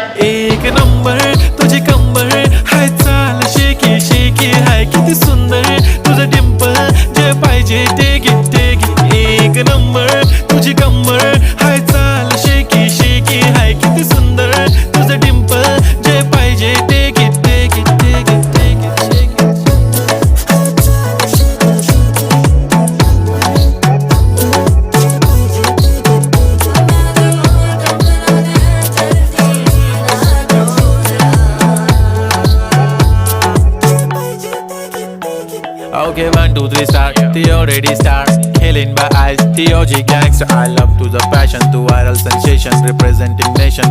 एक नंबर तुझी कंबर हाय, चाल शेकी शेकी हाय, किती सुंदर तुझं डिंपल, जे पाहिजे ते घे ते घे. एक नंबर तुझी कंबर हाय, चाल शेकी शेकी हाय, किती सुंदर तुझं डिंपल, जे पाहिजे ते घे ते घे ते घे ते घे ते घे. Okay, 1, 2, 3, start. The already start. Killing by eyes. The OG gangster. I love to the passion, to viral sensation, representing nation.